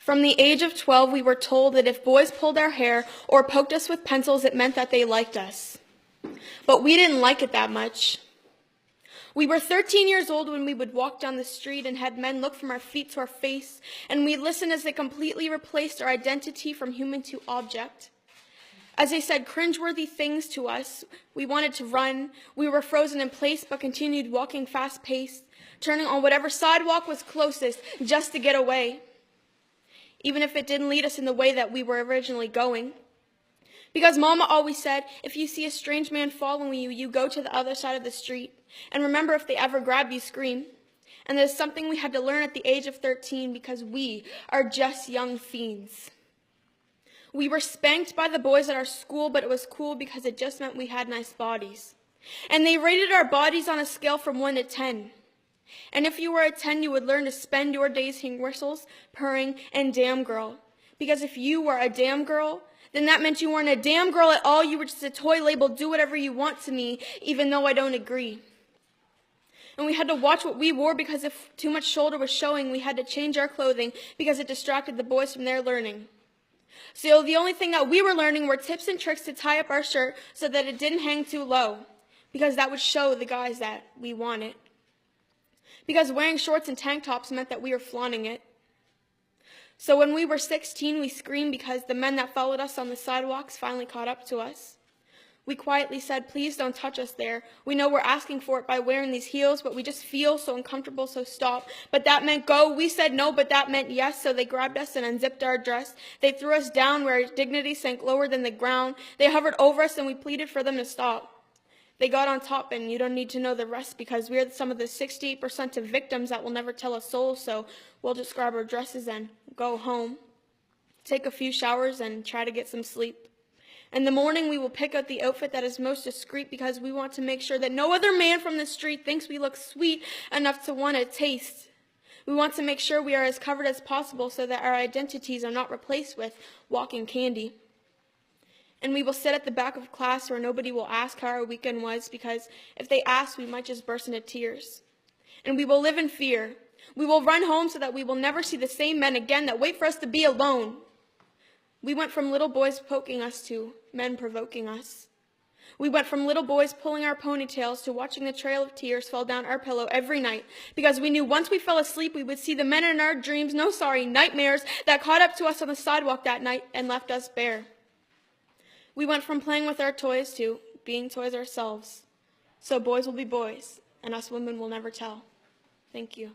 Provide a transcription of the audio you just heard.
From the age of 12, we were told that if boys pulled our hair or poked us with pencils, it meant that they liked us. But we didn't like it that much. We were 13 years old when we would walk down the street and had men look from our feet to our face, and we'd listen as they completely replaced our identity from human to object. As they said cringeworthy things to us, we wanted to run. We were frozen in place but continued walking fast-paced, turning on whatever sidewalk was closest just to get away, even if it didn't lead us in the way that we were originally going. Because Mama always said, if you see a strange man following you, you go to the other side of the street. And remember, if they ever grab you, scream. And that is something we had to learn at the age of 13 because we are just young fiends. We were spanked by the boys at our school, but it was cool because it just meant we had nice bodies. And they rated our bodies on a scale from 1 to 10. And if you were a 10, you would learn to spend your days hearing whistles, purring, and damn girl. Because if you were a damn girl, then that meant you weren't a damn girl at all. You were just a toy labeled, do whatever you want to me, even though I don't agree. And we had to watch what we wore because if too much shoulder was showing, we had to change our clothing because it distracted the boys from their learning. So the only thing that we were learning were tips and tricks to tie up our shirt so that it didn't hang too low, because that would show the guys that we want it. Because wearing shorts and tank tops meant that we were flaunting it. So when we were 16, we screamed because the men that followed us on the sidewalks finally caught up to us. We quietly said, please don't touch us there. We know we're asking for it by wearing these heels, but we just feel so uncomfortable, so stop. But that meant go. We said no, but that meant yes, so they grabbed us and unzipped our dress. They threw us down where our dignity sank lower than the ground. They hovered over us and we pleaded for them to stop. They got on top, and you don't need to know the rest because we're some of the 68% of victims that will never tell a soul, so we'll just grab our dresses and go home, take a few showers, and try to get some sleep. In the morning, we will pick out the outfit that is most discreet because we want to make sure that no other man from the street thinks we look sweet enough to want a taste. We want to make sure we are as covered as possible so that our identities are not replaced with walking candy. And we will sit at the back of class where nobody will ask how our weekend was because if they ask, we might just burst into tears. And we will live in fear. We will run home so that we will never see the same men again that wait for us to be alone. We went from little boys poking us to men provoking us. We went from little boys pulling our ponytails to watching the trail of tears fall down our pillow every night because we knew once we fell asleep we would see the men in our dreams, nightmares that caught up to us on the sidewalk that night and left us bare. We went from playing with our toys to being toys ourselves. So boys will be boys, and us women will never tell. Thank you.